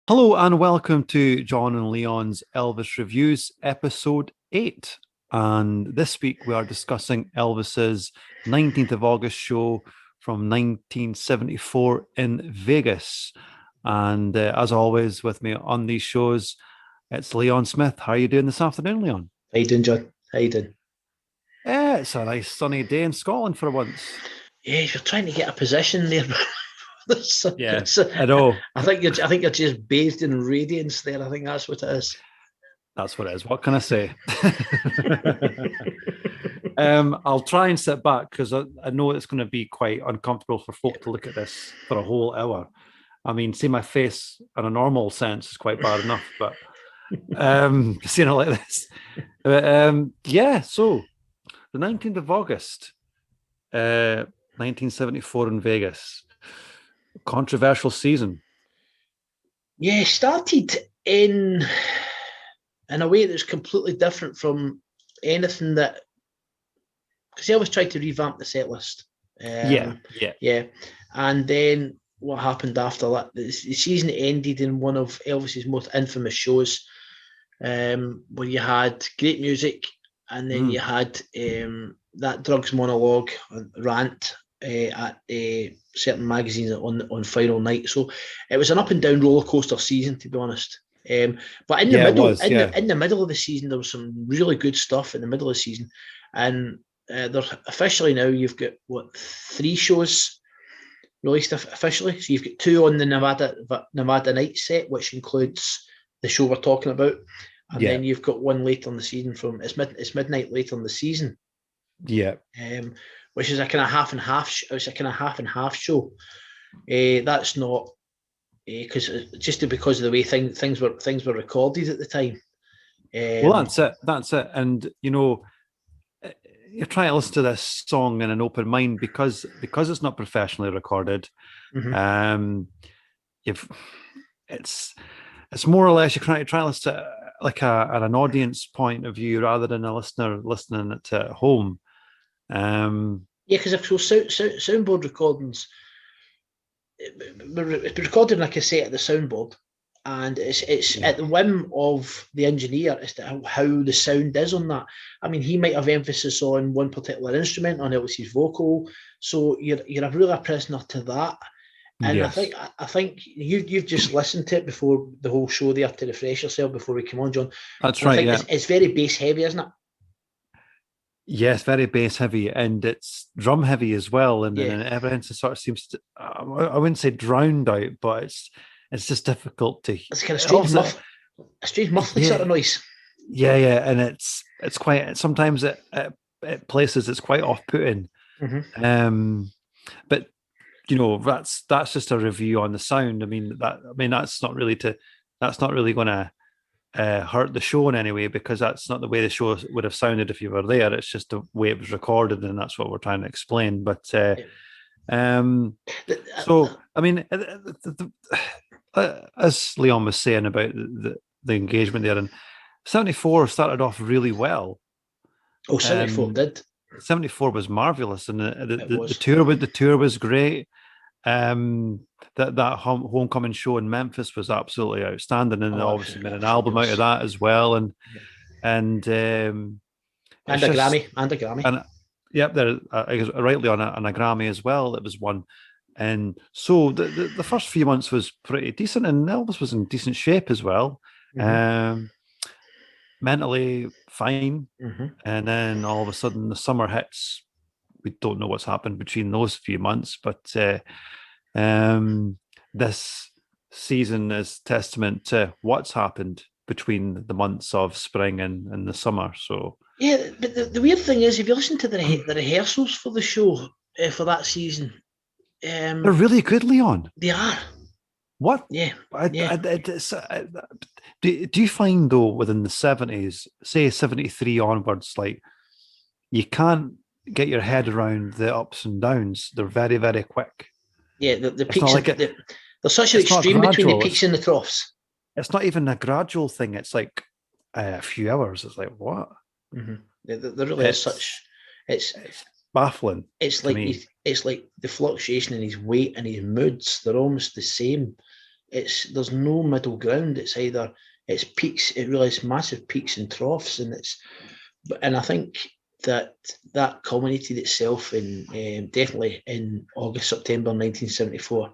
Hello and welcome to John and Leon's Elvis Reviews, episode 8. And this week we are discussing Elvis's 19th of August show from 1974 in Vegas. And as always, with me on these shows, it's Leon Smith. How are you doing this afternoon, Leon? How you doing, John? How you doing? It's a nice sunny day in Scotland for once. Yeah, you're trying to get a position there. Yeah, I know. I think you're just bathed in radiance there. I think that's what it is. That's what it is. What can I say? I'll try and sit back because I know it's going to be quite uncomfortable for folk to look at this for a whole hour. I mean, see my face in a normal sense is quite bad enough, but seeing it like this. But yeah, so the 19th of August, 1974 in Vegas. Controversial season. Yeah, started in a way that's completely different from anything that, because he always tried to revamp the set list. Yeah. Yeah. And then what happened after that? The season ended in one of Elvis's most infamous shows, where you had great music, and then you had that drugs monologue rant at certain magazines on final night. So it was an up and down roller coaster season, to be honest. But in the middle, in the middle of the season, there was some really good stuff in the middle of the season, and there's officially now you've got three shows released officially. So you've got two on the Nevada night set, which includes the show we're talking about, and then you've got one later in the season from it's midnight later in the season. Yeah. Which is a kind of half and half. It's a kind of half and half show. That's not because because of the way things were recorded at the time. Well, that's it. And you know, you're trying to listen to this song in an open mind because it's not professionally recorded. Mm-hmm. It's more or less you're trying to listen to like at an audience point of view rather than a listener listening it at home. Yeah, because if so, soundboard recordings, it's recorded in a cassette at the soundboard, and it's at the whim of the engineer as to how the sound is on that. I mean, he might have emphasis on one particular instrument, on Elvis's vocal, so you're really a prisoner to that. And yes. I think you've just listened to it before the whole show there to refresh yourself before we come on, John. That's and right. I think it's very bass heavy, isn't it? Yes, very bass heavy, and it's drum heavy as well, and Yeah. then everything sort of seems to, I wouldn't say drowned out, but it's just difficult to. It's kind of a strange muffly sort of noise. Yeah, and it's quite sometimes at places it's quite off putting. Mm-hmm. But you know that's just a review on the sound. I mean that's not really going to hurt the show in any way because that's not the way the show would have sounded if you were there. It's just the way it was recorded, and that's what we're trying to explain. But so I mean, as Leon was saying about the engagement there, and 74 started off really well. Oh, 74 did. 74 was marvelous, and the tour was great. That homecoming show in Memphis was absolutely outstanding, and they obviously made an album out of that as well, and a Grammy, and yep, there rightly on a Grammy as well. It was one, and so the first few months was pretty decent, and Elvis was in decent shape as well. Mentally fine, and then all of a sudden the summer hits. We don't know what's happened between those few months, but this season is testament to what's happened between the months of spring and the summer. So yeah, but the weird thing is, if you listen to the rehearsals for the show for that season, they're really good, Leon. They are. What? Yeah. Do you find though within the 70s, say 73 onwards, like you can't get your head around the ups and downs? They're very, very quick. Yeah, the peaks. There's such an extreme between the peaks and the troughs. It's not even a gradual thing. It's like a few hours. It's like what? Mm-hmm. There really is such. It's baffling. It's like the fluctuation in his weight and his moods. They're almost the same there's no middle ground. It's either it's peaks, it really is massive peaks and troughs, and I think that culminated itself in definitely in August, September 1974.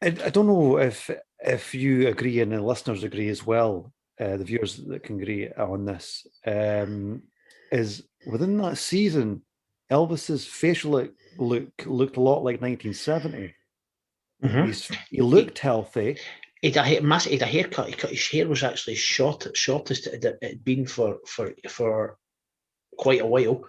I don't know if you agree and the listeners agree as well, the viewers that can agree on this, is within that season, Elvis's facial look looked a lot like 1970. Mm-hmm. He looked healthy. He had a haircut. His hair was actually shortest it had been for quite a while.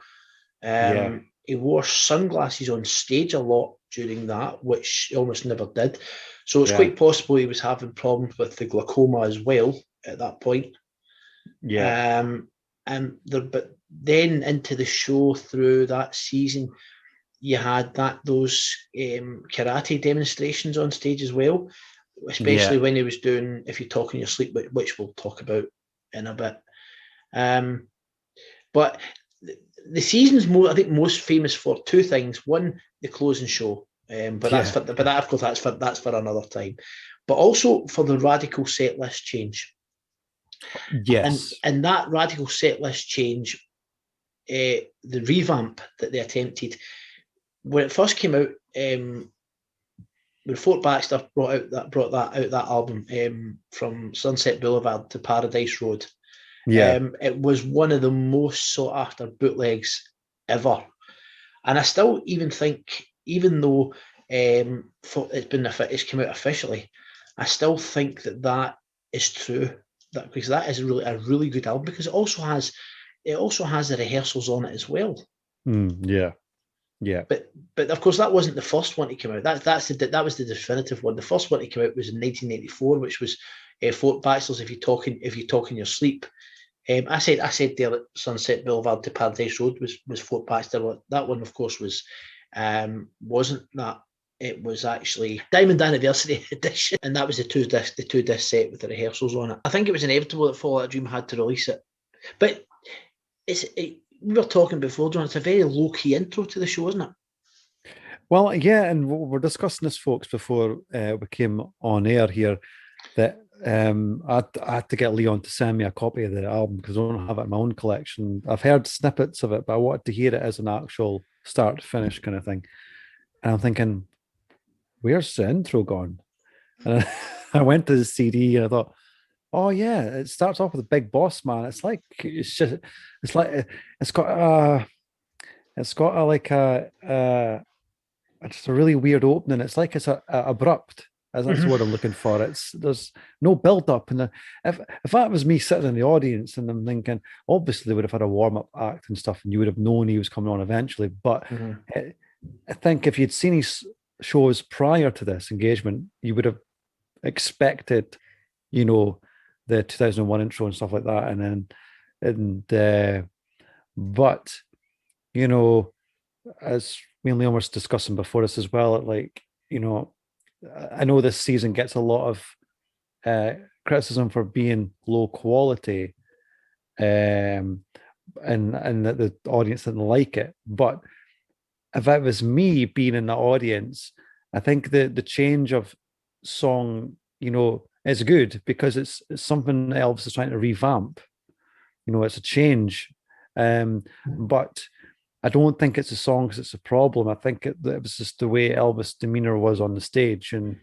Yeah. He wore sunglasses on stage a lot during that, which he almost never did. So it's quite possible he was having problems with the glaucoma as well at that point. Yeah. But then into the show through that season, you had those karate demonstrations on stage as well, especially when he was doing If You Talk in Your Sleep, which we'll talk about in a bit. But the season's most famous for two things. One, the closing show, that's for another time. But also for the radical set list change. Yes. And that radical set list change, the revamp that they attempted, when it first came out, when Fort Baxter brought that album from Sunset Boulevard to Paradise Road. It was one of the most sought after bootlegs ever, and I still even think, even though it's come out officially, I still think that is true. Because that is a really good album, because it also has the rehearsals on it as well. Yeah. But of course that wasn't the first one to come out. That was the definitive one. The first one to come out was in 1984, which was Fort Baxter's If You Talk in Your Sleep. I said there that Sunset Boulevard to Paradise Road was Fort Baxter. That one, of course, wasn't that. It was actually Diamond Anniversary Edition, and that was the two disc set with the rehearsals on it. I think it was inevitable that Fallout Dream had to release it, but we were talking before, John. It's a very low key intro to the show, isn't it? Well, yeah, and we're discussing this, folks, before we came on air here. That I had to get Leon to send me a copy of the album because I don't have it in my own collection. I've heard snippets of it, but I wanted to hear it as an actual start to finish kind of thing. And I'm thinking, where's the intro gone? And I went to the CD and I thought, oh yeah, it starts off with a Big Boss Man. It's just a really weird opening. It's like it's a abrupt. That's the word I'm looking for. There's no build up, and if that was me sitting in the audience and I'm thinking, obviously they would have had a warm up act and stuff, and you would have known he was coming on eventually. But I think if you'd seen his shows prior to this engagement, you would have expected, the 2001 intro and stuff like that, but as me and Leon were discussing before this as well, I know this season gets a lot of criticism for being low quality, and that the audience didn't like it. But if it was me being in the audience, I think the change of song, is good because it's something Elvis is trying to revamp. It's a change, but I don't think it's a song because it's a problem. I think it was just the way Elvis' demeanor was on the stage, and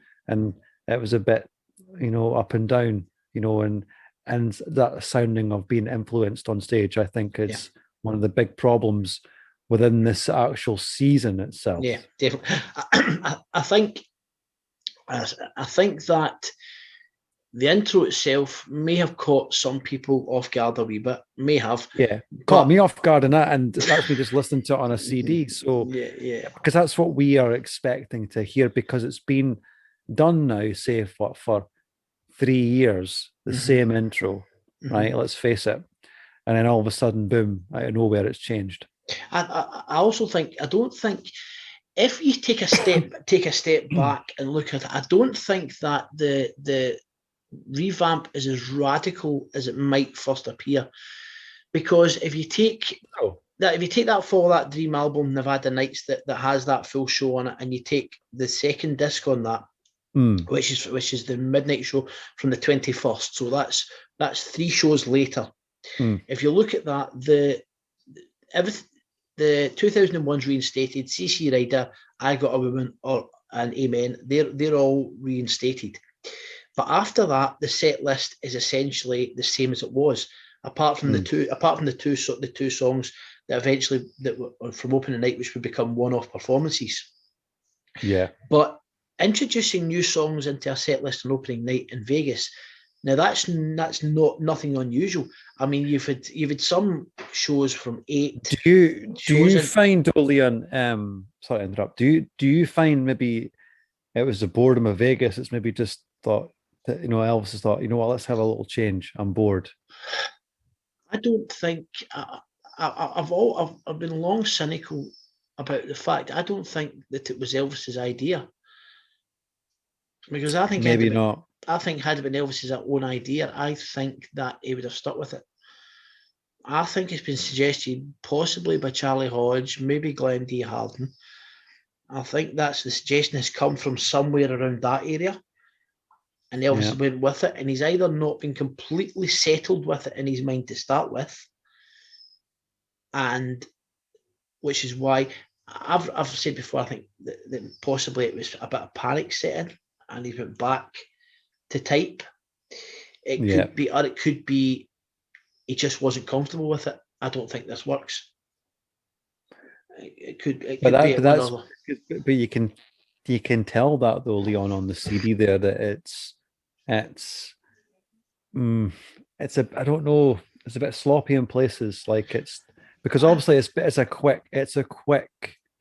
it was a bit, up and down, and that sounding of being influenced on stage, I think is one of the big problems within this actual season itself. Yeah, definitely. I think that the intro itself may have caught some people off guard a wee bit. May have. Yeah, caught me off guard in that, and that's me just listening to it on a CD. So yeah, because that's what we are expecting to hear, because it's been done now, say for 3 years, the same intro, right? Let's face it. And then all of a sudden, boom, out of nowhere, it's changed. I also think, I don't think, if you take a step back and look at it, I don't think that the revamp is as radical as it might first appear, because if you take that Follow That Dream album, Nevada Nights, that has that full show on it, and you take the second disc on that, which is the midnight show from the 21st. So that's 3 shows later. If you look at that, the 2001's reinstated. CC Rider, I Got a Woman, and Amen. They're all reinstated. But after that, the set list is essentially the same as it was, apart from the two songs that eventually that were from opening night, which would become one-off performances. Yeah. But introducing new songs into a set list on opening night in Vegas, now that's not nothing unusual. I mean, you've had some shows from 8. Do you find, Leon? Sorry to interrupt. Do you find maybe it was the boredom of Vegas? It's maybe just thought that Elvis has thought, you know what, let's have a little change. I'm bored. I don't think I've been long cynical about the fact I don't think that it was Elvis's idea, because I think maybe not. I think had it been Elvis's own idea, I think that he would have stuck with it. I think it's been suggested possibly by Charlie Hodge, maybe Glenn D. Harden. I think that's the suggestion has come from somewhere around that area. And Elvis went with it, and he's either not been completely settled with it in his mind to start with, and which is why I've said before, I think that possibly it was a bit of panic setting, and he went back to type. It could be, or it could be he just wasn't comfortable with it. I don't think this works. It could be but you can tell that though, Leon, on the CD there, that it's I don't know, it's a bit sloppy in places. Like it's because obviously it's a quick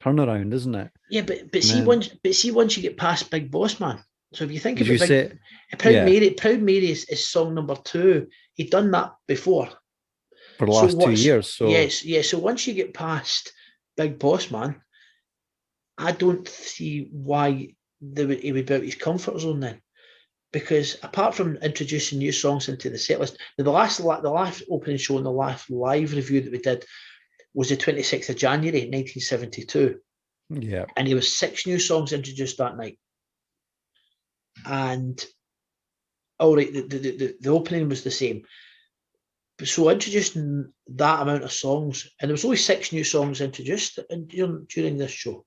turnaround, isn't it? Yeah, but see once you get past Big Boss Man. So if you think about Proud Mary is song number 2. He'd done that before for the last 2 years. So yes. So once you get past Big Boss Man, I don't see why he would be out his comfort zone then. Because apart from introducing new songs into the set list, the last opening show and the last live review that we did was the 26th of January 1972. Yeah. And there was 6 new songs introduced that night. And the opening was the same. So introducing that amount of songs, and there was only 6 new songs introduced during this show.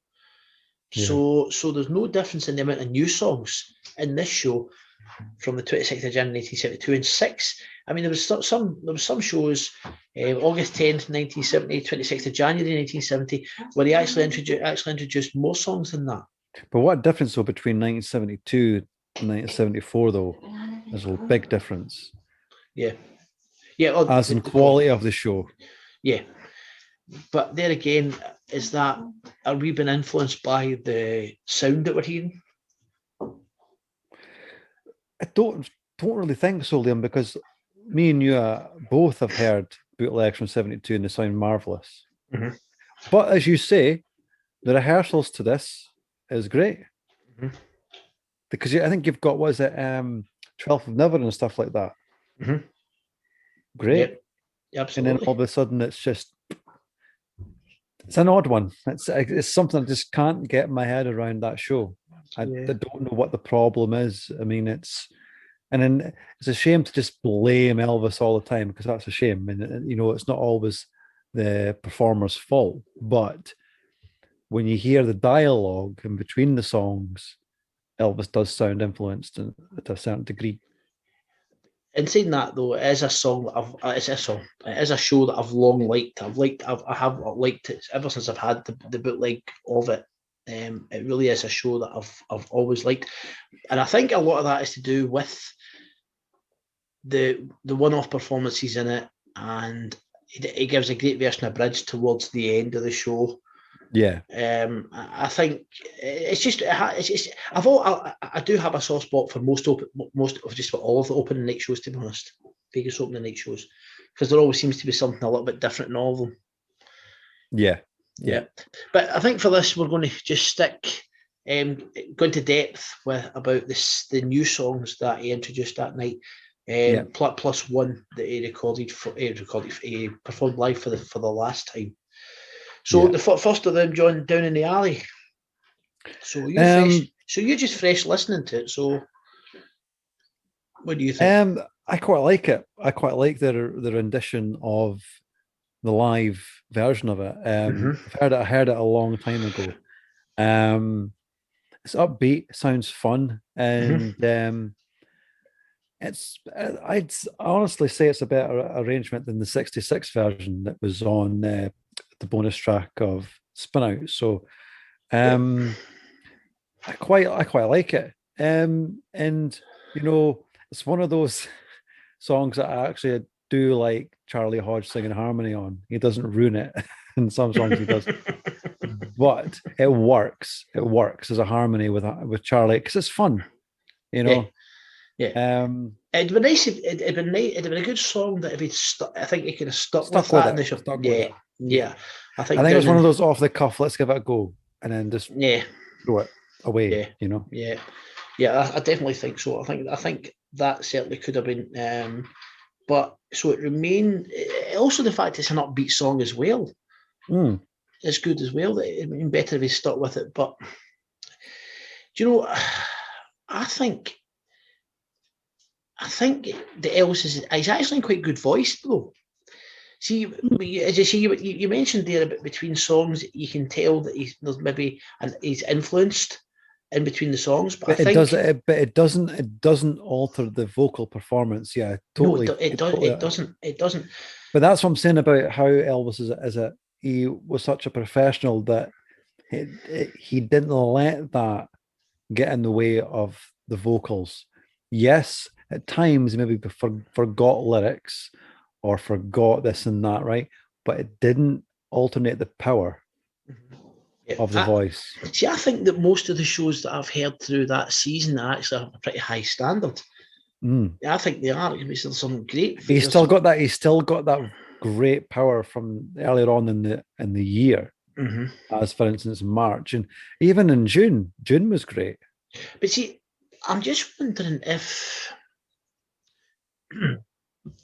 Yeah. So there's no difference in the amount of new songs in this show from the 26th of January 1972 and 6. I mean, there was some shows, August 10th, 1970, 26th of January 1970, where he actually introduced more songs than that. But what difference though between 1972 and 1974 though? There's a big difference. Yeah. As in quality of the show. Yeah. But there again, are we been influenced by the sound that we're hearing? I don't really think so, Liam, because me and you both have heard bootlegs from 72 and they sound marvelous. Mm-hmm. But as you say, the rehearsals to this is great. Mm-hmm. Because I think you've got, 12th of Never and stuff like that. Mm-hmm. Great. Yep. Absolutely. And then all of a sudden it's an odd one. It's something I just can't get my head around that show. I don't know what the problem is. I mean, it's a shame to just blame Elvis all the time, because that's a shame. And it's not always the performer's fault. But when you hear the dialogue in between the songs, Elvis does sound influenced to a certain degree. In saying that, though, it is a show that I've long liked. I have liked it ever since I've had the bootleg of it. It really is a show that I've always liked, and I think a lot of that is to do with the one-off performances in it, and it gives a great version of Bridge towards the end of the show. Yeah. I think it's just I do have a soft spot for most of just about all of the opening night shows, to be honest. Vegas opening night shows, because there always seems to be something a little bit different in all of them. Yeah. But I think for this we're going to just stick go into depth about the new songs that he introduced that night. Plus one that he performed live for the last time. So the first of them, John, Down in the Alley. So So you're just fresh listening to it. So what do you think? I quite like it. I quite like the rendition of the live version of it. I heard it a long time ago. It's upbeat, sounds fun, and I'd honestly say it's a better arrangement than the '66 version that was on the bonus track of Spin Out. So I quite like it. And it's one of those songs that I actually do like Charlie Hodge singing harmony on. He doesn't ruin it. In some songs he does, but it works. It works as a harmony with Charlie because it's fun, you know. Yeah. It'd be nice it'd been a good song that if he'd I think he could have stuck with that in the show. Yeah. I think it was one of those off the cuff, let's give it a go, and then just throw it away. Yeah. You know. Yeah. I definitely think so. I think that certainly could have been but so it remained also the fact it's an upbeat song as well. It's good as well. It'd been better if he stuck with it. But do you know, I think the Elvis is actually in quite good voice though. See, as you see, you mentioned there about between songs, you can tell that he's influenced in between the songs. But it doesn't alter the vocal performance. Yeah, totally. No, it doesn't. But that's what I'm saying about how Elvis is he was such a professional that he didn't let that get in the way of the vocals. Yes, at times maybe forgot lyrics or forgot this and that, right? But it didn't alternate the power of the voice. See, I think that most of the shows that I've heard through that season actually have a pretty high standard. I think they are. There's some great. He's still got that great power from earlier on in the year. As for instance, March and even in June. June was great. But see, I'm just wondering if.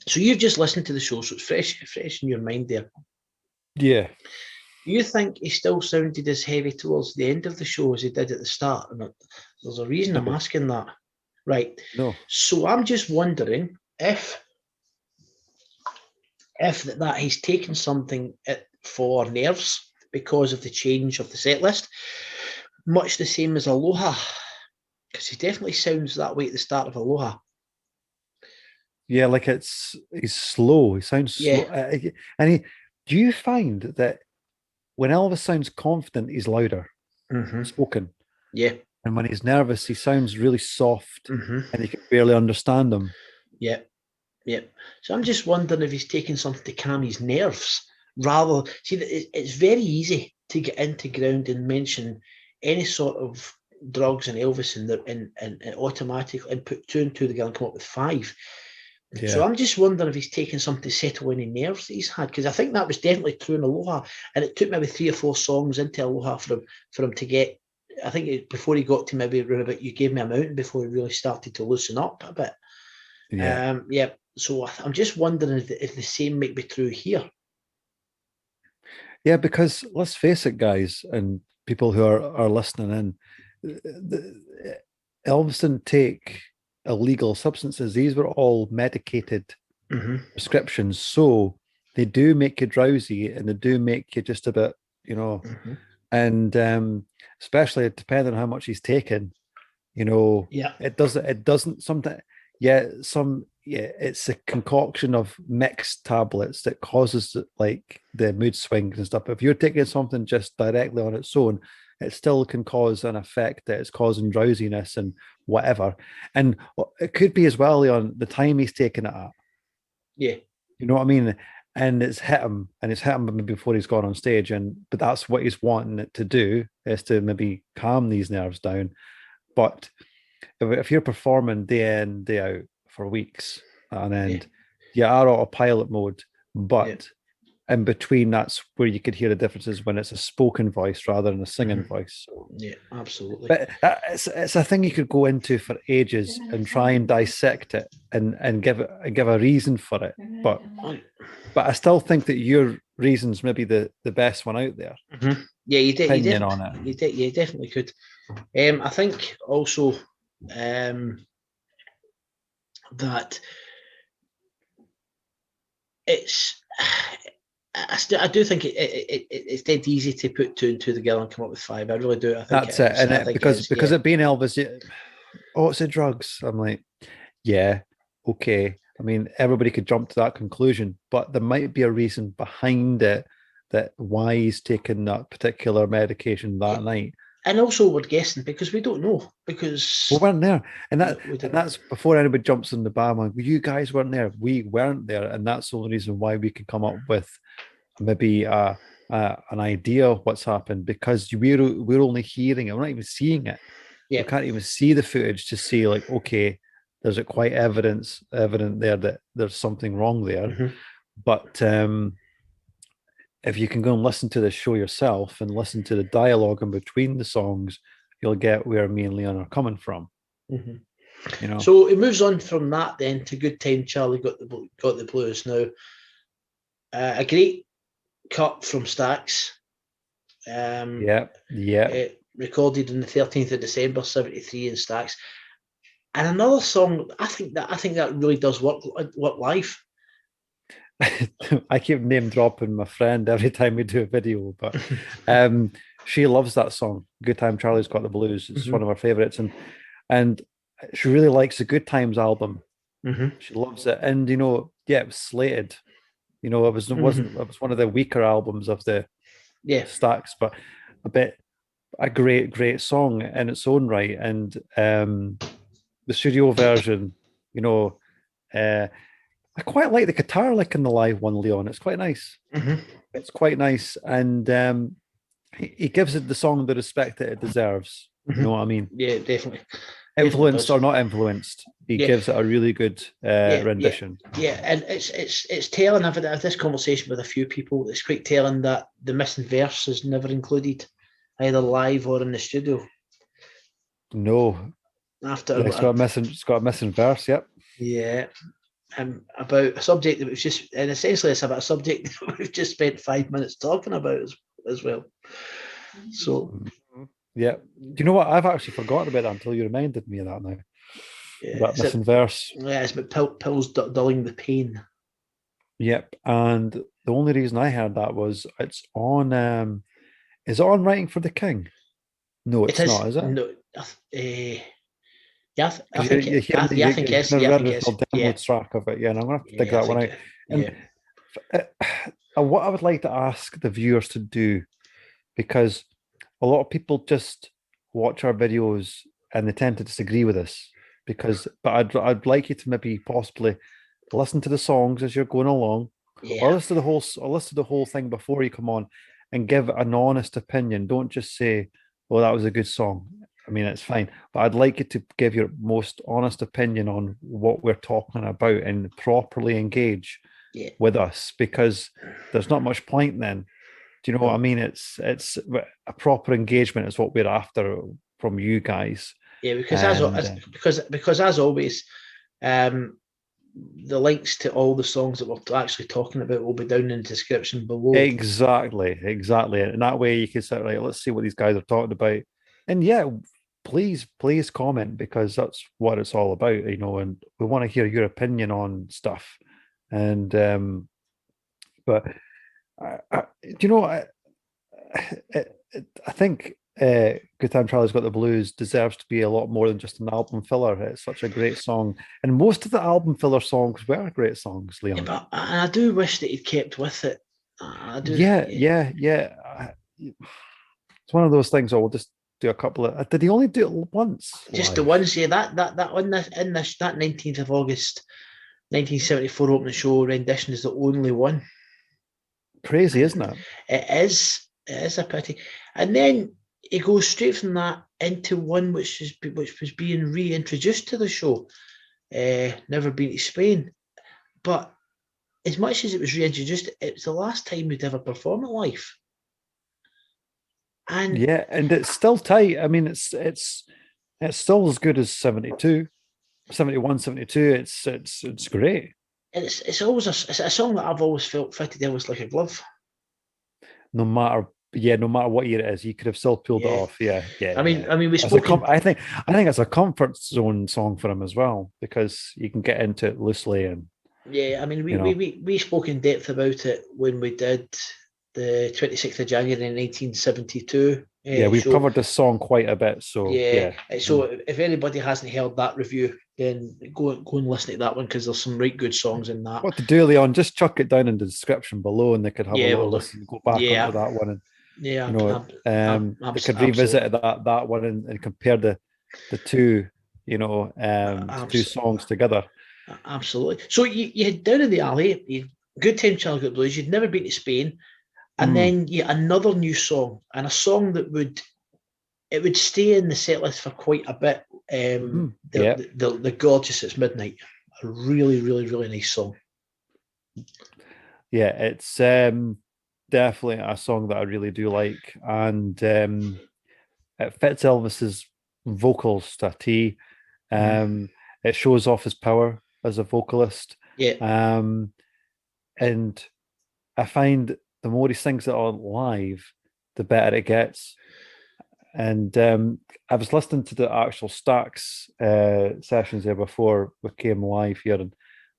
So you've just listened to the show, so it's fresh in your mind there. Yeah. Do you think he still sounded as heavy towards the end of the show as he did at the start? And there's a reason I'm asking that. Right. No. So I'm just wondering if that he's taken something for Nerves because of the change of the set list, much the same as Aloha, because he definitely sounds that way at the start of Aloha. Yeah, like he's slow. He sounds slow. And do you find that when Elvis sounds confident, he's louder, spoken? Yeah. And when he's nervous, he sounds really soft, and you can barely understand him. Yeah. So I'm just wondering if he's taking something to calm his nerves. See, it's very easy to get into ground and mention any sort of drugs and Elvis and automatically and put 2 and 2 together and come up with 5. Yeah. So I'm just wondering if he's taken something to settle any nerves that he's had, because I think that was definitely true in Aloha, and it took maybe 3 or 4 songs into Aloha for him to get. I think before he got to maybe about You Gave Me a Mountain before he really started to loosen up a bit. Yeah. So I'm just wondering if the same might be true here. Yeah, because let's face it, guys, and people who are listening in, Elvis didn't take illegal substances. These were all medicated prescriptions. So they do make you drowsy and they do make you just a bit, and especially depending on how much he's taken, it doesn't sometimes. It's a concoction of mixed tablets that causes like the mood swings and stuff. If you're taking something just directly on its own, it still can cause an effect that it's causing drowsiness and whatever. And it could be as well on the time he's taking it at. Yeah. You know what I mean? And it's hit him before he's gone on stage. But that's what he's wanting it to do, is to maybe calm these nerves down. But if you're performing day in, day out for weeks on end, you are autopilot mode, but in between, that's where you could hear the differences when it's a spoken voice rather than a singing voice. So, yeah, absolutely. But it's a thing you could go into for ages and try and dissect it and give a reason for it. But I still think that your reason's maybe the best one out there. Yeah, opinion on it. You definitely could. I think also that it's. I do think it's dead easy to put two and two together and come up with five. I really do. I think That's it it. is. And I it, think it is. because Yeah. it being Elvis, oh, it's the drugs. I'm like, yeah, okay. I mean, everybody could jump to that conclusion, but there might be a reason behind it that why he's taking that particular medication that night. And also, we're guessing because we don't know. Because We weren't there, and we don't. that's before anybody jumps in the bandwagon. You guys weren't there. We weren't there, and that's the only reason why we can come up with maybe an idea of what's happened because we're only hearing it. We're not even seeing it. Yeah. We can't even see the footage to see like, okay, there's a quite evident there that there's something wrong there. Mm-hmm. But if you can go and listen to the show yourself and listen to the dialogue in between the songs, you'll get where me and Leon are coming from. Mm-hmm. You know. So it moves on from that then to Good Time Charlie Got the Blues. Now, a great cut from Stax. Yeah. Recorded on the 13th of December 73 in Stax. And another song, I think that really does work live. I keep name dropping my friend every time we do a video, but she loves that song. Good Time Charlie's Got the Blues. It's one of her favorites, and she really likes the Good Times album. She loves it, and it was slated. It was it was one of the weaker albums of the Stax, but a great song in its own right, and the studio version, I quite like the guitar lick in the live one, Leon. It's quite nice. It's quite nice, and he gives it the song the respect that it deserves. You know what I mean? Yeah, definitely. Influenced or not influenced, he gives it a really good rendition. Yeah, and it's telling. I've had this conversation with a few people. It's quite telling that the missing verse is never included, either live or in the studio. No. After it's got a missing verse. Yep. Yeah. About a subject that was just, and essentially it's about a subject that we've just spent 5 minutes talking about as well. So, yeah. Do you know what? I've actually forgotten about that until you reminded me of that now. Yeah, that missing verse. Yeah, it's about pills dulling the pain. Yep. And the only reason I heard that was it's on. Is it on Writing for the King? No, it's not. Is it? No. Yeah, I think it is. Yeah, I think it is. Download track of it. Yeah, and I'm gonna have to dig that one out. And what I would like to ask the viewers to do, because a lot of people just watch our videos and they tend to disagree with us. But I'd like you to maybe possibly listen to the songs as you're going along, or listen to the whole thing before you come on, and give an honest opinion. Don't just say, "Oh, that was a good song." I mean, it's fine, but I'd like you to give your most honest opinion on what we're talking about and properly engage with us, because there's not much point then. Do you know what I mean? It's a proper engagement is what we're after from you guys. Yeah, because as always, the links to all the songs that we're actually talking about will be down in the description below. Exactly. And that way you can say, right, let's see what these guys are talking about. And please comment, because that's what it's all about, and we want to hear your opinion on stuff. And but I think Good Time Charlie's Got the Blues deserves to be a lot more than just an album filler. It's such a great song, and most of the album filler songs were great songs, Leon. But I do wish that he'd kept with it. I do. Yeah. It's one of those things. We'll just do a couple of. Did he only do it once? Just the ones, yeah. That on this in this that 19th of August, 1974 opening show rendition is the only one. Crazy, isn't it? It is. It is a pity. And then he goes straight from that into one which was being reintroduced to the show, Never Been to Spain. But as much as it was reintroduced, it's the last time we'd ever perform it live. And it's still tight. I mean, it's still as good as 72, 71, 72. It's great. It's always a song that I've always felt fitted Elvis like a glove. No matter yeah, no matter what year it is, you could have still pulled it Yeah. off. Yeah, yeah, I mean, yeah. I mean, we As a spoke in I think it's a comfort zone song for him as well because you can get into it loosely and yeah. I mean, you know. we spoke in depth about it when we did the 26th of January 1972 Yeah, we've show. covered this song quite a bit, so Yeah. yeah. So if anybody hasn't heard that review, then go and listen to that one because there's some right good songs in that. What to do, Leon? Just chuck it down in the description below, and they could have a Yeah, little well, listen, go back onto yeah, that one, and yeah, they could absolutely, revisit that one and compare the two, the two songs absolutely. together. Absolutely. So you had down in the alley, you Good Time Charlie Got Blues. You'd never been to Spain, and Mm, then you another new song and a song that would stay in the set list for quite a bit. yeah, The Gorgeous It's Midnight, a really really really nice song. yeah, it's definitely a song that I really do like, and it fits Elvis's vocals to a T. Mm-hmm. Um, it shows off his power as a vocalist. Yeah. Um, and I find the more he sings it on live, the better it gets. And I was listening to the actual Stax sessions there before we came live here, and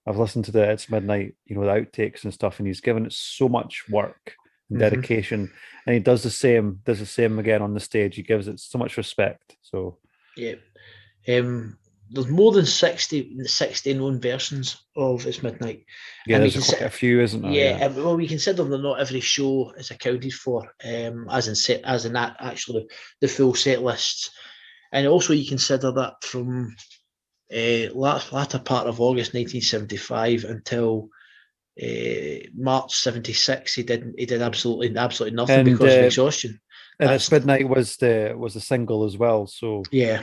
I've listened to the It's Midnight, the outtakes and stuff, and he's given it so much work and Mm-hmm. dedication, and he does the same again on the stage. He gives it so much respect. So Yeah. There's more than 60 known versions of It's Midnight, yeah, and we there's can quite a say, few, isn't there? yeah, Yeah, well, we consider that not every show is accounted for, as in that actually the full set lists, and also you consider that from latter part of August 1975 until March 76, he did absolutely nothing and because of exhaustion. and That's It's Midnight was the single as well. So yeah,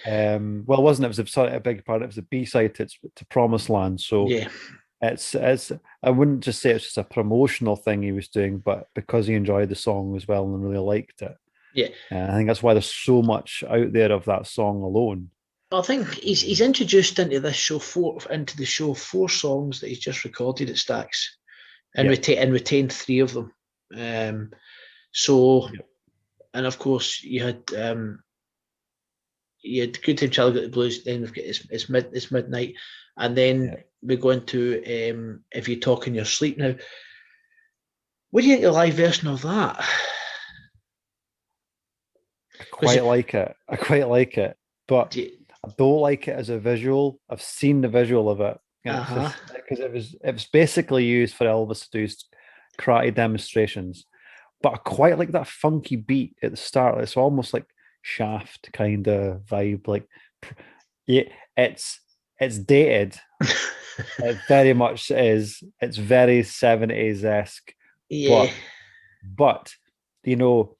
well, wasn't it? It was a big part. It was a B-side to Promised Land. So yeah, it's I wouldn't just say it's just a promotional thing he was doing, but because he enjoyed the song as well and really liked it. yeah. And I think that's why there's so much out there of that song alone. I think he's introduced into the show four songs that he's just recorded at Stax, and Yep. retained three of them. So, Yep. and of course you had Good Time Charlie Got the Blues. Then we've got it's Midnight, and then Yep. we go into If You Talk in Your Sleep. Now, what do you think of the live version of that? I Because quite like it. I quite like it, but I don't like it as a visual. I've seen the visual of it, and it's uh-huh. just because it was basically used for Elvis to do karate demonstrations. But I quite like that funky beat at the start. It's almost like Shaft kind of vibe. Like, yeah, it's dated. It very much is. It's very 70s esque. Yeah. But you know,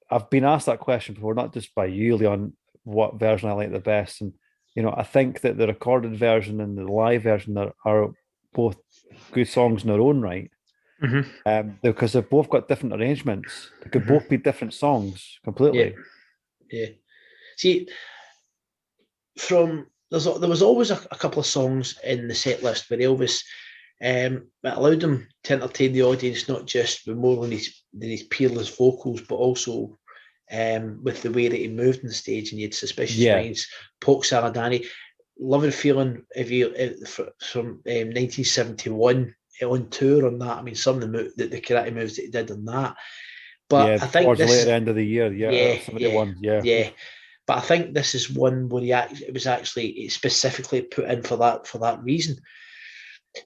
I've been asked that question before, not just by you, Leon, what version I like the best. And I think that the recorded version and the live version are both good songs in their own right. Mm-hmm. Because they've both got different arrangements. They could Mm-hmm. both be different songs Yeah. completely. Yeah. See, there was always a couple of songs in the set list where Elvis that allowed him to entertain the audience, not just with more than his peerless vocals, but also with the way that he moved on the stage. And he had Suspicious Yeah, Minds, Polk Saladani, Love and Feeling, from 1971 on tour on that. I mean, some of the karate moves that he did on that. yeah, But I think towards the later this, end of the year. Yeah, yeah, yeah, 71. Yeah. yeah. But I think this is one where it was actually specifically put in for that reason.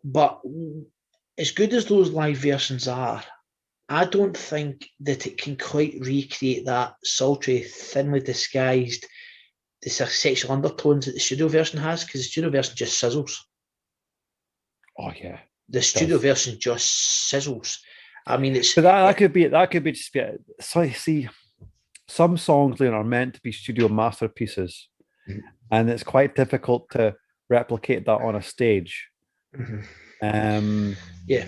But as good as those live versions are, I don't think that it can quite recreate that sultry, thinly disguised, the sexual undertones that the studio version has, because the studio version just sizzles. Oh yeah, The it studio does. version just sizzles. I mean, But that could be just be. So you see, some songs, Leon, are meant to be studio masterpieces, and it's quite difficult to replicate that on a stage. mm-hmm. Um, Yeah.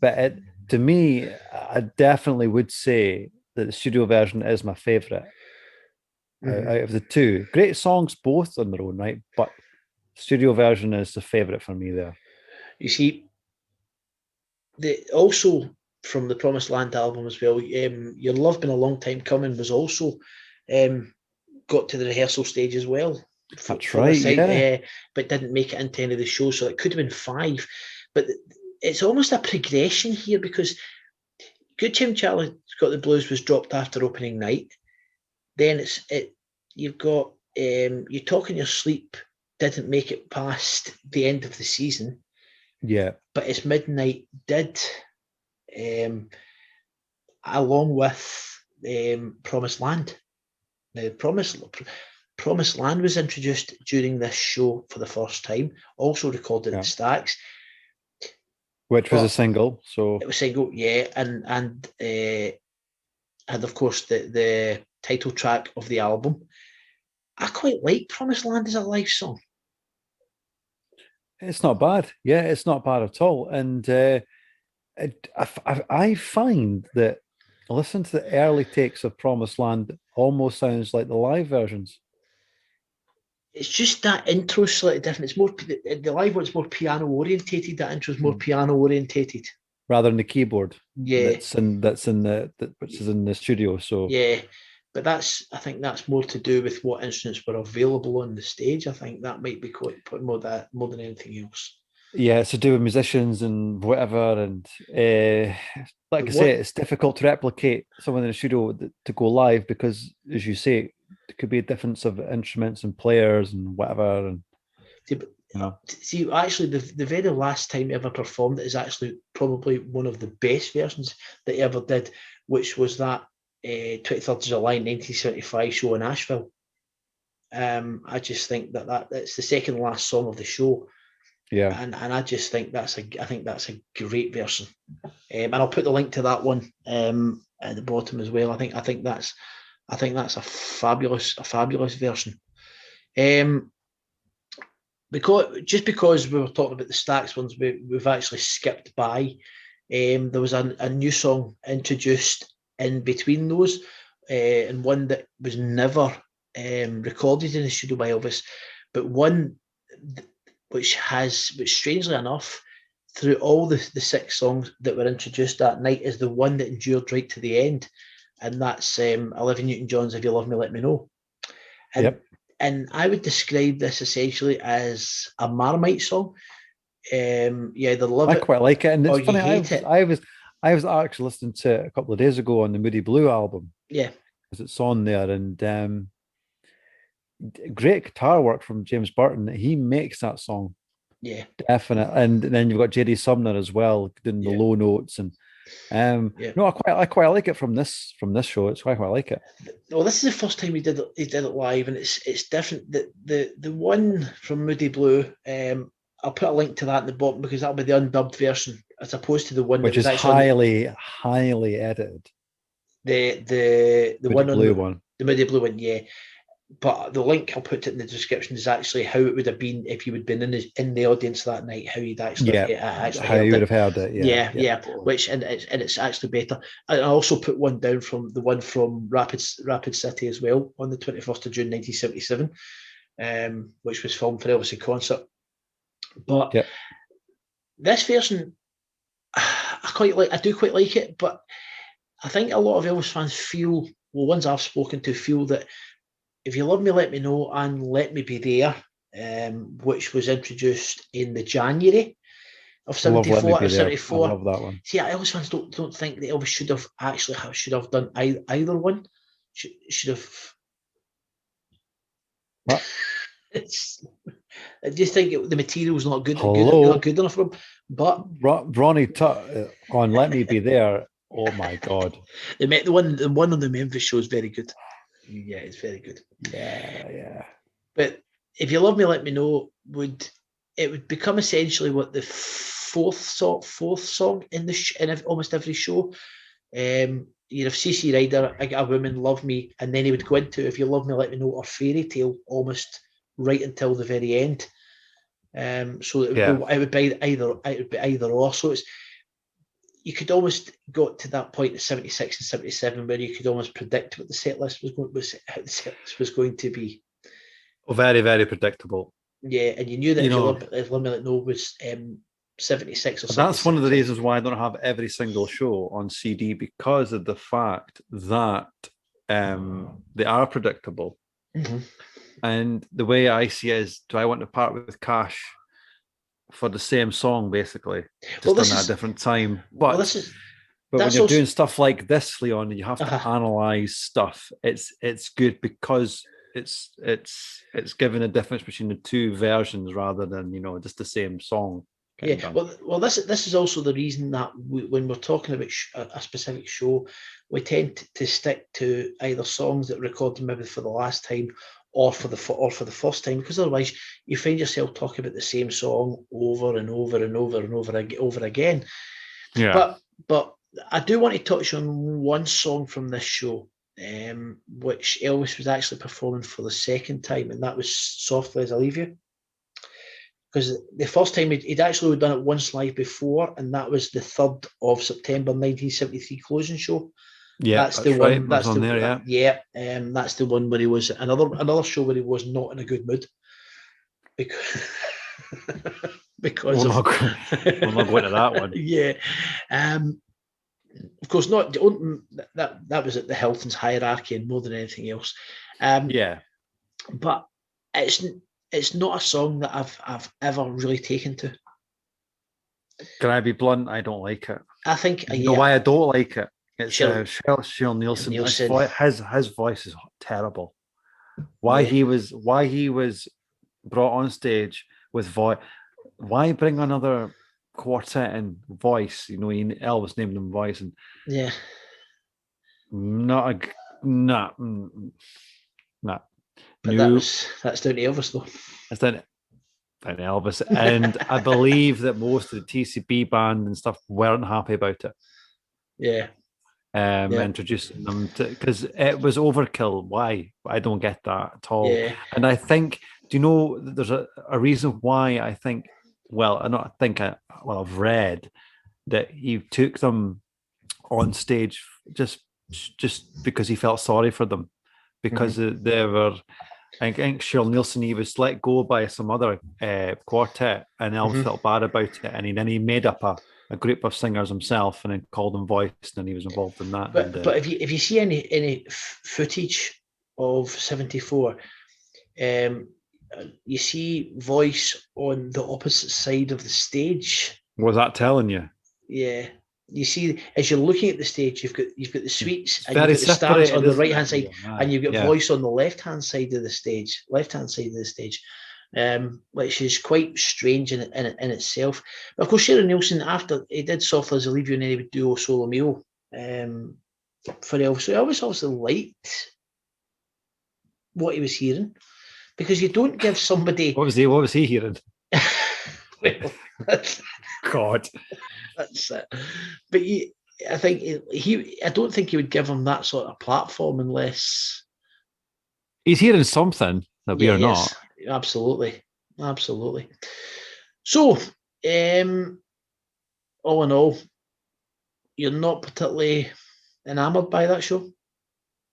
but to me, I definitely would say that the studio version is my favorite Mm-hmm. out of the two. Great songs, both on their own, right? But studio version is the favorite for me there. You see, also from the Promised Land album as well. Your Love Been a Long Time Coming was also got to the rehearsal stage as well. That's right, yeah. But didn't make it into any of the shows, so it could have been 5. But it's almost a progression here, because Good Time Charlie's Got the Blues was dropped after opening night. Then you've got You Talk in Your Sleep didn't make it past the end of the season. Yeah. But It's Midnight did, along with Promised Land. Now, Promised Land was introduced during this show for the first time, also recorded at Stax. Which was a single, so it was single, yeah, and had, of course, the title track of the album. I quite like Promised Land as a live song. It's not bad. Yeah, it's not bad at all. And I find that listen to the early takes of Promised Land almost sounds like the live versions. It's just that intro slightly different. It's more the live one's more piano orientated. That intro is more piano orientated rather than the keyboard. Yeah, which is in the studio. So yeah, but I think that's more to do with what instruments were available on the stage. I think that might be quite more than anything else. Yeah, it's to do with musicians and whatever, and like I say, it's difficult to replicate someone in the studio to go live because, as you say, there could be a difference of instruments and players and whatever. And see, actually, the very last time he ever performed it is actually probably one of the best versions that he ever did, which was that 23rd of July 1975 show in Asheville. I just think that's the second last song of the show. Yeah, and I just think that's a great version, and I'll put the link to that one at the bottom as well. I think that's a fabulous version. Because we were talking about the Stax ones, we've actually skipped by. There was a new song introduced in between those, and one that was never recorded in the studio by Elvis, but one which strangely enough, through all the 6 songs that were introduced that night, is the one that endured right to the end, and that's Olivia Newton-John's "If You Love Me, Let Me Know." And I would describe this essentially as a Marmite song. Yeah, they love it. I quite like it, and it's funny. I was actually listening to it a couple of days ago on the Moody Blue album. Yeah, because it's on there, and great guitar work from James Burton. He makes that song. Yeah, definite. And then you've got J.D. Sumner as well doing the low notes, and no, I quite like it from this show. It's quite like it. Well, this is the first time he did it live, and it's different. The one from Moody Blue, I'll put a link to that in the bottom because that'll be the undubbed version as opposed to the one which is highly edited. The one on the Moody Blue one, yeah. But the link I'll put it in the description is actually how it would have been if you had been in the audience that night. How you'd actually how you would have heard it. Yeah. Which and it's actually better. I also put one down from the one from Rapid City as well on the 21st of June 1977, which was filmed for Elvis in concert. But this version, I do quite like it. But I think a lot of Elvis fans feel, well, ones I've spoken to feel that If You Love Me, Let Me Know and Let Me Be There, which was introduced in the January of 74 or 74. I love that one. See, Elvis fans don't think that Elvis should have done either one. Should have. What? I just think the material's not good enough for him. But Ronnie on Let Me Be There. Oh my God! the one on the Memphis show is very good. Yeah, it's very good. Yeah. But If You Love Me, Let Me Know would become essentially what the fourth song in almost every show. You'd have CC Rider, I Got a Woman, Love Me, and then he would go into If You Love Me, Let Me Know or Fairy Tale almost right until the very end. So it would be either or. So you could almost got to that point in 76 and 77 where you could almost predict what the set list was going to be. Oh, very, very predictable. Yeah, and you knew that If You Love Me, Let Me Know was 76 or 77. That's one of the reasons why I don't have every single show on CD, because of the fact that they are predictable. Mm-hmm. And the way I see it is, do I want to part with cash for the same song, basically, just at a different time? But when you're doing stuff like this, Leon, you have to analyze stuff. It's good because it's given a difference between the two versions rather than just the same song. Yeah, well, this is also the reason that when we're talking about a specific show, we tend to stick to either songs that recorded maybe for the last time or for the first time, because otherwise you find yourself talking about the same song over and over and over and over again. Yeah. But I do want to touch on one song from this show, which Elvis was actually performing for the second time, and that was "Softly as I Leave You." Because the first time he'd actually done it once live before, and that was the 3rd of September 1973 closing show. Yeah, that's the one. Right. That's on there. That's the one where he was another show where he was not in a good mood because we're not going to that one. Yeah, of course not. That was at the Hilton's hierarchy and more than anything else. But it's not a song that I've ever really taken to. Can I be blunt? I don't like it. I think you know why I don't like it. It's Cheryl Nielsen. His voice is terrible. Why he was brought on stage with voice? Why bring another quartet in voice? Elvis named him voice, and But that's down to Elvis, though. It's down to Elvis, and I believe that most of the TCB band and stuff weren't happy about it. Yeah. Introducing them because it was overkill. Why? I don't get that at all. Yeah. And I think, do you know, there's a reason why I think. Well, I've read that he took them on stage just because he felt sorry for them, because they were. I think Cheryl Nielsen, he was let go by some other quartet, and Elvis felt bad about it, and then he made up a group of singers himself, and then called them Voice, and he was involved in that. But if you see any footage of '74, you see Voice on the opposite side of the stage. Was that telling you? Yeah. You see, as you're looking at the stage, you've got the suites and you've got the stands on the right hand side, and you've got Voice on the left hand side of the stage, which is quite strange in itself. But of course, Cheryl Nielsen, after he did "Softly as I Leave You," and then he would do "O Solo Mio" for Elvis. So Elvis also liked what he was hearing, because you don't give somebody. What was he hearing? Well, God. That's it. But I don't think he would give him that sort of platform unless he's hearing something that we are not. Absolutely. So, all in all, you're not particularly enamored by that show.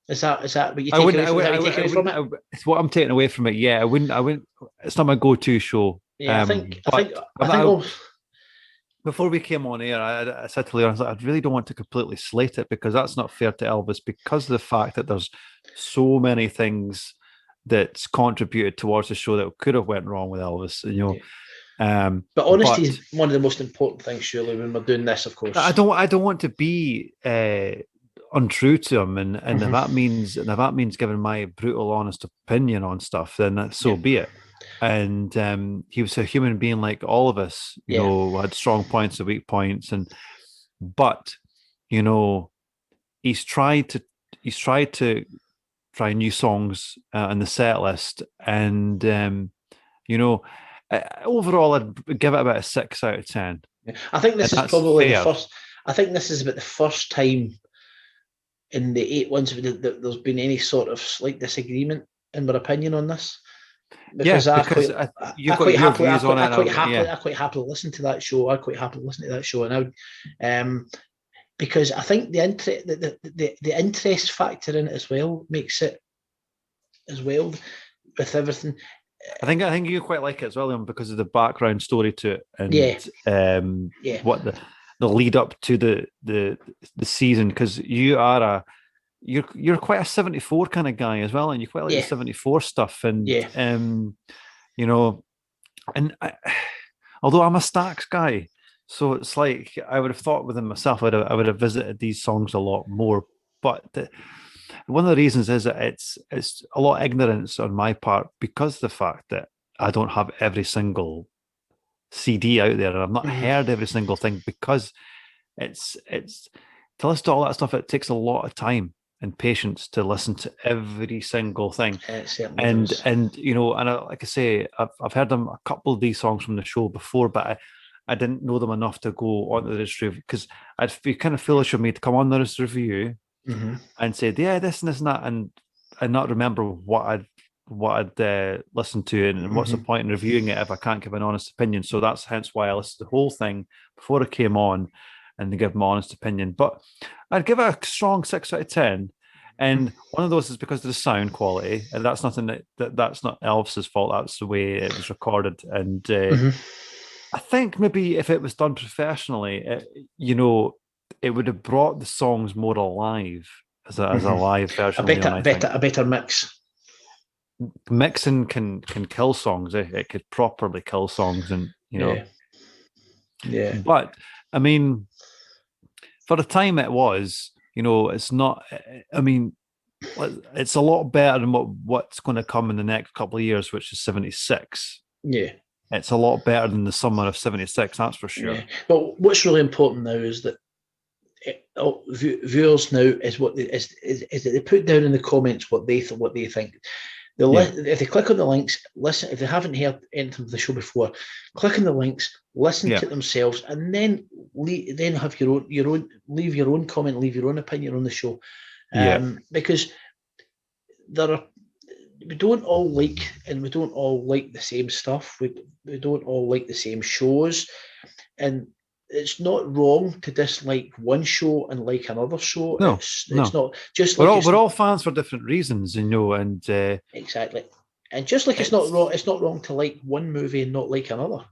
Is that what you take away from it? It's what I'm taking away from it. Yeah, I wouldn't. It's not my go-to show. Yeah, I think. Before we came on air, I said to Leon, I really don't want to completely slate it, because that's not fair to Elvis, because of the fact that there's so many things that's contributed towards the show that could have went wrong with Elvis. But honesty is one of the most important things, surely, when we're doing this. Of course, I don't want to be untrue to him, and if that means giving my brutal, honest opinion on stuff, then so be it. And he was a human being like all of us, you know, had strong points and weak points, but he's tried to try new songs in the set list, and overall I'd give it about a 6 out of 10. I think this is probably the first. I think this is about the first time in the 8 ones that there's been any sort of slight disagreement in my opinion on this. Because I quite happily listen to that show. And I would, because I think the interest factor in it as well makes it as well with everything. I think you quite like it as well, Liam, because of the background story to it and Yeah, yeah, what the lead up to the season. Because you're quite a 74 kind of guy as well, and you quite like the yeah, 74 stuff. And yeah. you know, and although I'm a Stax guy, so it's like I would have thought within myself I would have visited these songs a lot more. But one of the reasons is that it's a lot of ignorance on my part because of the fact that I don't have every single CD out there and I've not Mhm. heard every single thing because it's to listen to all that stuff. It takes a lot of time and patience to listen to every single thing. It certainly And does. like I say, I've heard them a couple of these songs from the show before, but I didn't know them enough to go onto this review because I'd be kind of foolish of me to come on this review Hmm. and said, yeah, this and this and that, and not remember what I'd listened to, and what's the Hmm. point in reviewing it if I can't give an honest opinion? So that's hence why I listened to the whole thing before it came on, and to give my honest opinion. But I'd give it a strong 6 out of 10. And one of those is because of the sound quality, and that's nothing that's not Elvis's fault. That's the way it was recorded, and Hmm. I think maybe if it was done professionally, it would have brought the songs more alive as a Hmm. live A version, Leon. better, I better, think a better mix. mixing can kill songs. It could properly kill songs, and Yeah, yeah. But I mean, for the time it was, it's not. I mean, it's a lot better than what's going to come in the next couple of years, which is 76. Yeah, It's a lot better than the summer of 76, that's for yeah. sure. But what's really important now is that viewers now is what is that they put down in the comments what they think. Yeah, If they click on the links, listen. If they haven't heard anything of the show before, click on the links, listen yeah, to it themselves, and then have leave your own comment, leave your own opinion on the show, yeah. because there are we don't all like and we don't all like the same stuff. We don't all like the same shows, and it's not wrong to dislike one show and like another show. No, It's no. not just We're like all it's we're all fans for different reasons, and exactly, and just like it's not wrong. it's It's not wrong to like one movie and not like another.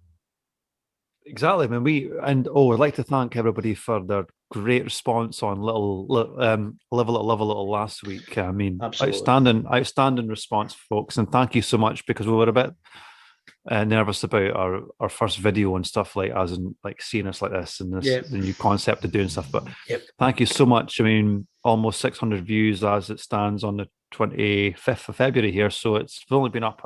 exactly. I mean, I'd like to thank everybody for their great response on Level It, Level Little last week. I mean, Absolutely. outstanding response, folks, and thank you so much because we were a bit nervous about our first video and stuff like as in like seeing us like this and this Yeah. the new concept of doing stuff. But Yep. thank you so much. I mean, almost 600 views as it stands on the 25th of February here, so it's only been up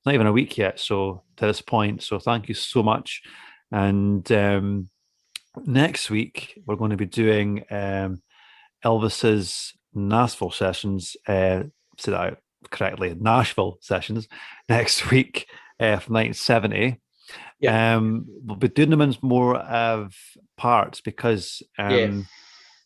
not even a week yet. So to this point, so thank you so much. And next week we're going to be doing Elvis's Nashville sessions. Say that out correctly, Nashville sessions next week from 1970. Yep. We'll be doing them in more of parts because Yeah.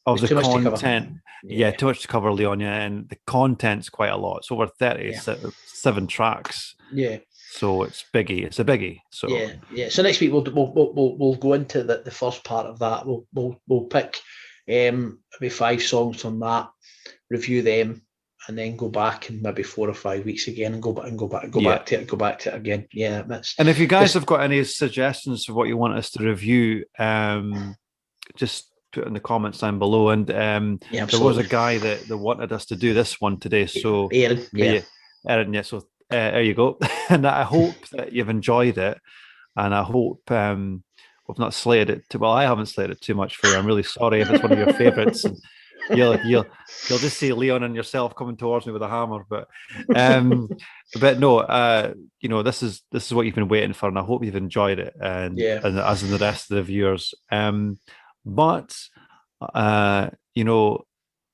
of There's the too much to cover. content. Yeah, Yeah. too much to cover, Leonia, and the content's quite a lot. It's over Yeah. 37 tracks. Yeah. So it's biggie. It's a biggie. So Yeah. Yeah. So next week we'll go into the first part of that. We'll pick maybe 5 songs from that, review them, and then go back in maybe 4 or 5 weeks again and go yeah. back to it, go back to it again. Yeah, that's And if you guys this. have got any suggestions of what you want us to review, just put in the comments down below. And Yeah, there was a absolutely. guy that wanted us to do this one today. So Aaron, yeah. yeah, Erin, yeah. So there you go. And I hope that you've enjoyed it, and I hope we've not slated it too well. I haven't slated it too much for you. I'm really sorry if it's one of your favorites. And you'll just see Leon and yourself coming towards me with a hammer, um, but no, this is what you've been waiting for, and I hope you've enjoyed it, Yeah. and as in the rest of the viewers. But uh, you know,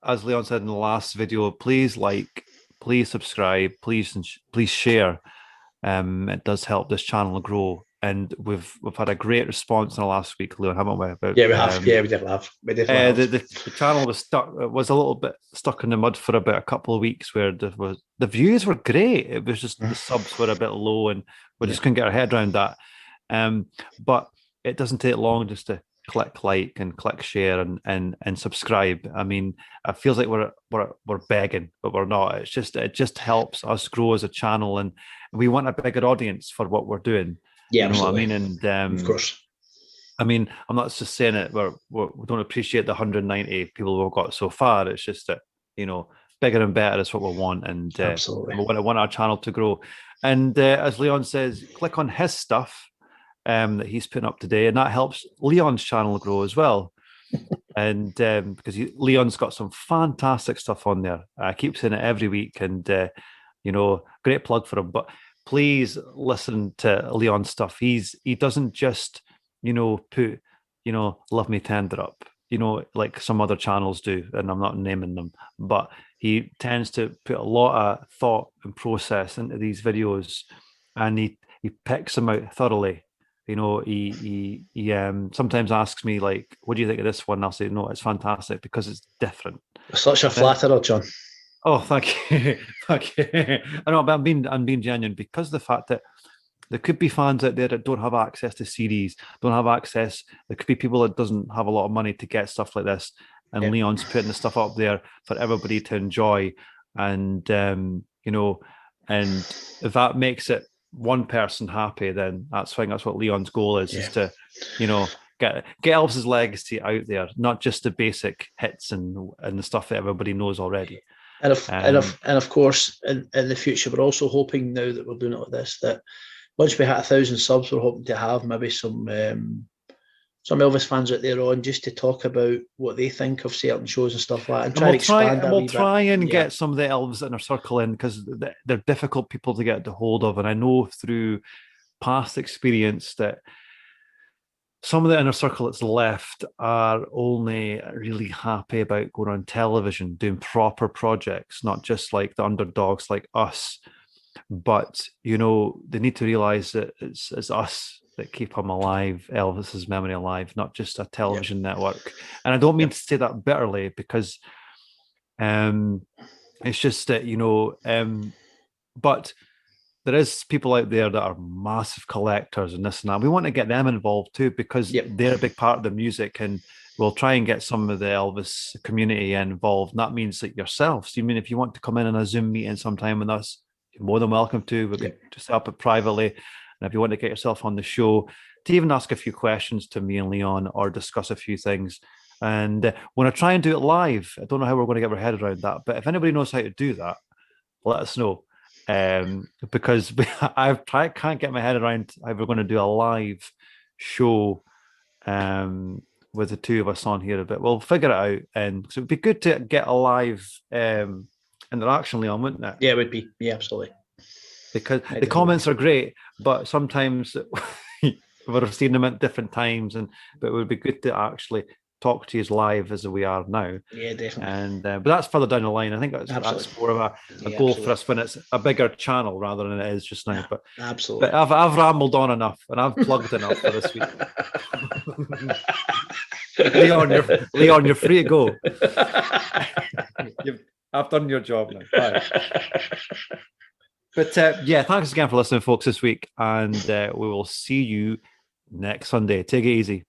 as Leon said in the last video, please like, please subscribe, please share. It does help this channel grow, and we've had a great response in the last week, Leon, haven't we? About Yeah, we have. Yeah, we definitely have. We definitely have. the channel was a little bit stuck in the mud for about a couple of weeks where the views were great. It was just the subs were a bit low and we just couldn't get our head around that. But it doesn't take long just to click like and click share and subscribe. I mean, it feels like we're begging, but we're not. It just helps us grow as a channel, and we want a bigger audience for what we're doing. Yeah, you know absolutely. what I mean? And Of course. I mean, I'm not just saying it. We don't appreciate the 190 people we've got so far. It's just that, bigger and better is what we want, and Absolutely. we want our channel to grow. And as Leon says, click on his stuff that he's putting up today, and that helps Leon's channel grow as well. And because Leon's got some fantastic stuff on there. I keep saying it every week, and great plug for him. But please listen to Leon's stuff. He doesn't just put Love Me Tender up, like some other channels do, and I'm not naming them, but he tends to put a lot of thought and process into these videos, and he picks them out thoroughly. He sometimes asks me, like, what do you think of this one? And I'll say, no, it's fantastic because it's different. Such a flatterer, John. Oh, thank you. Thank you. I know, but I'm being genuine, because the fact that there could be fans out there that don't have access to CDs, don't have access. There could be people that doesn't have a lot of money to get stuff like this. And Leon's putting the stuff up there for everybody to enjoy. And, and if that makes it one person happy, then that's what Leon's goal is to, get Elvis's legacy out there, not just the basic hits and the stuff that everybody knows already. And of course, in the future, we're also hoping, now that we're doing it like this, that once we hit 1,000 subs, we're hoping to have maybe some Elvis fans out there on, just to talk about what they think of certain shows and stuff like that, and try to expand that. We'll try and get some of the Elvis inner circle in, because they're difficult people to get a hold of. And I know through past experience that some of the inner circle that's left are only really happy about going on television, doing proper projects, not just like the underdogs like us. But, they need to realize that it's us that keep him alive, Elvis's memory alive, not just a television network. And I don't mean to say that bitterly, because it's just that, but there is people out there that are massive collectors and this and that. We want to get them involved too, because they're a big part of the music, and we'll try and get some of the Elvis community involved. And that means like yourselves. If you want to come in on a Zoom meeting sometime with us, you're more than welcome to. We can just set up it privately. And if you want to get yourself on the show, to even ask a few questions to me and Leon, or discuss a few things. And when I try and do it live, I don't know how we're going to get our head around that. But if anybody knows how to do that, let us know. Because can't get my head around how we're going to do a live show with the two of us on here a bit. We'll figure it out. And so it'd be good to get a live interaction, Leon, wouldn't it? Yeah, it would be. Yeah, absolutely. Because the comments are great, but sometimes we're seeing them at different times, but it would be good to actually talk to you live as we are now. Yeah, definitely. And but that's further down the line. I think that's more of a goal for us when it's a bigger channel rather than it is just now. But absolutely. But I've rambled on enough, and I've plugged enough for this week. Leon, you're free to go. I've done your job now. Bye. But thanks again for listening, folks, this week, and we will see you next Sunday. Take it easy.